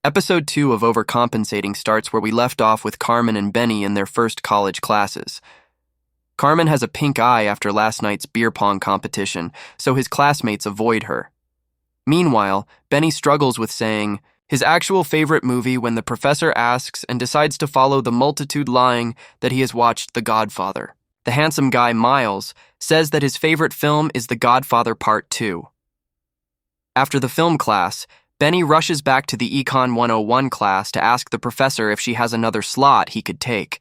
Episode 2 of Overcompensating starts where we left off with Carmen and Benny in their first college classes. Carmen has a pink eye after last night's beer pong competition, so his classmates avoid her. Meanwhile, Benny struggles with saying his actual favorite movie when the professor asks and decides to follow the multitude lying that he has watched The Godfather. The handsome guy, Miles, says that his favorite film is The Godfather Part 2. After the film class, Benny rushes back to the Econ 101 class to ask the professor if she has another slot he could take.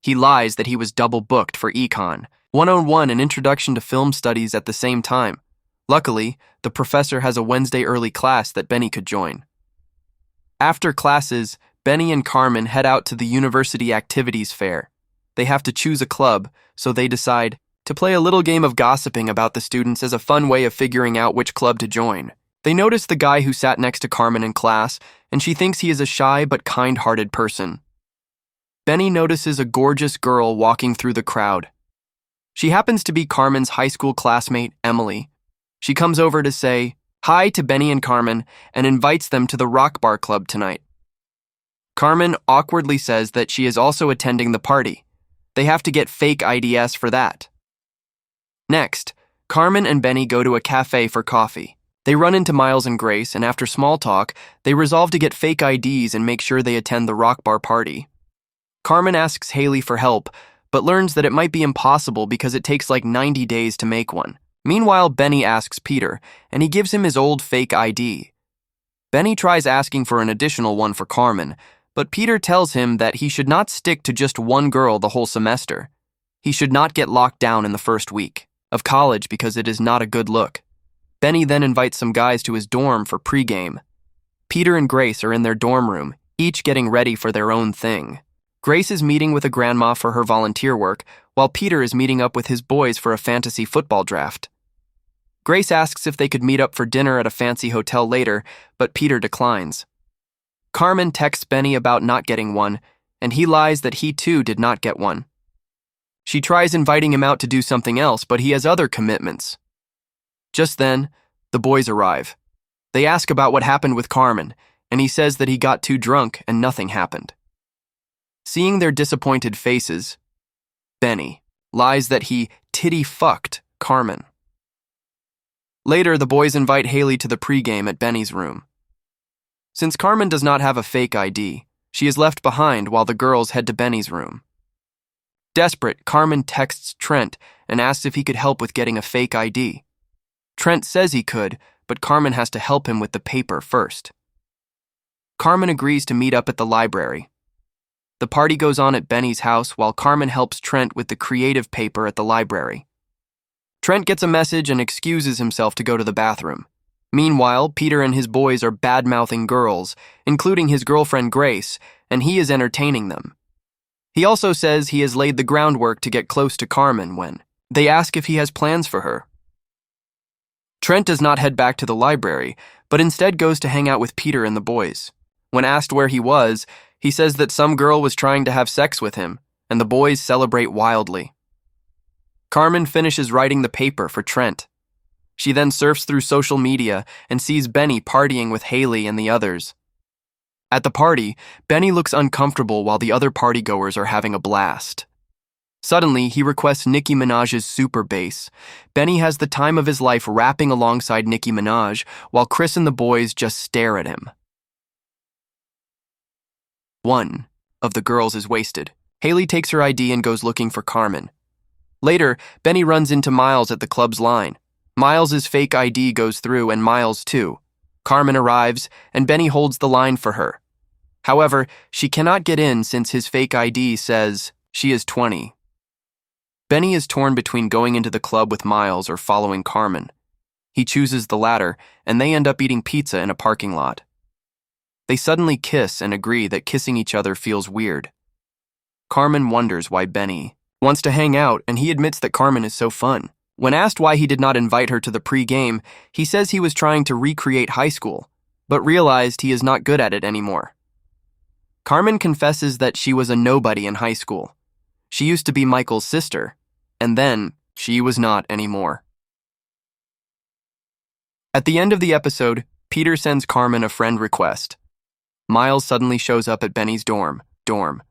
He lies that he was double booked for Econ 101 and Introduction to Film Studies at the same time. Luckily, the professor has a Wednesday early class that Benny could join. After classes, Benny and Carmen head out to the university activities fair. They have to choose a club, so they decide to play a little game of gossiping about the students as a fun way of figuring out which club to join. They notice the guy who sat next to Carmen in class, and she thinks he is a shy but kind-hearted person. Benny notices a gorgeous girl walking through the crowd. She happens to be Carmen's high school classmate, Emily. She comes over to say hi to Benny and Carmen and invites them to the rock bar club tonight. Carmen awkwardly says that she is also attending the party. They have to get fake IDs for that. Next, Carmen and Benny go to a cafe for coffee. They run into Miles and Grace, and after small talk, they resolve to get fake IDs and make sure they attend the rock bar party. Carmen asks Haley for help, but learns that it might be impossible because it takes like 90 days to make one. Meanwhile, Benny asks Peter, and he gives him his old fake ID. Benny tries asking for an additional one for Carmen, but Peter tells him that he should not stick to just one girl the whole semester. He should not get locked down in the first week of college because it is not a good look. Benny then invites some guys to his dorm for pregame. Peter and Grace are in their dorm room, each getting ready for their own thing. Grace is meeting with a grandma for her volunteer work, while Peter is meeting up with his boys for a fantasy football draft. Grace asks if they could meet up for dinner at a fancy hotel later, but Peter declines. Carmen texts Benny about not getting one, and he lies that he too did not get one. She tries inviting him out to do something else, but he has other commitments. Just then, the boys arrive. They ask about what happened with Carmen, and he says that he got too drunk and nothing happened. Seeing their disappointed faces, Benny lies that he titty-fucked Carmen. Later, the boys invite Haley to the pregame at Benny's room. Since Carmen does not have a fake ID, she is left behind while the girls head to Benny's room. Desperate, Carmen texts Trent and asks if he could help with getting a fake ID. Trent says he could, but Carmen has to help him with the paper first. Carmen agrees to meet up at the library. The party goes on at Benny's house while Carmen helps Trent with the creative paper at the library. Trent gets a message and excuses himself to go to the bathroom. Meanwhile, Peter and his boys are bad-mouthing girls, including his girlfriend Grace, and he is entertaining them. He also says he has laid the groundwork to get close to Carmen when they ask if he has plans for her. Trent does not head back to the library, but instead goes to hang out with Peter and the boys. When asked where he was, he says that some girl was trying to have sex with him, and the boys celebrate wildly. Carmen finishes writing the paper for Trent. She then surfs through social media and sees Benny partying with Haley and the others. At the party, Benny looks uncomfortable while the other partygoers are having a blast. Suddenly, he requests Nicki Minaj's super bass. Benny has the time of his life rapping alongside Nicki Minaj, while Chris and the boys just stare at him. One of the girls is wasted. Haley takes her ID and goes looking for Carmen. Later, Benny runs into Miles at the club's line. Miles's fake ID goes through and Miles too. Carmen arrives, and Benny holds the line for her. However, she cannot get in since his fake ID says she is 20. Benny is torn between going into the club with Miles or following Carmen. He chooses the latter, and they end up eating pizza in a parking lot. They suddenly kiss and agree that kissing each other feels weird. Carmen wonders why Benny wants to hang out, and he admits that Carmen is so fun. When asked why he did not invite her to the pre-game, he says he was trying to recreate high school, but realized he is not good at it anymore. Carmen confesses that she was a nobody in high school. She used to be Michael's sister, and then she was not anymore. At the end of the episode, Peter sends Carmen a friend request. Miles suddenly shows up at Benny's dorm.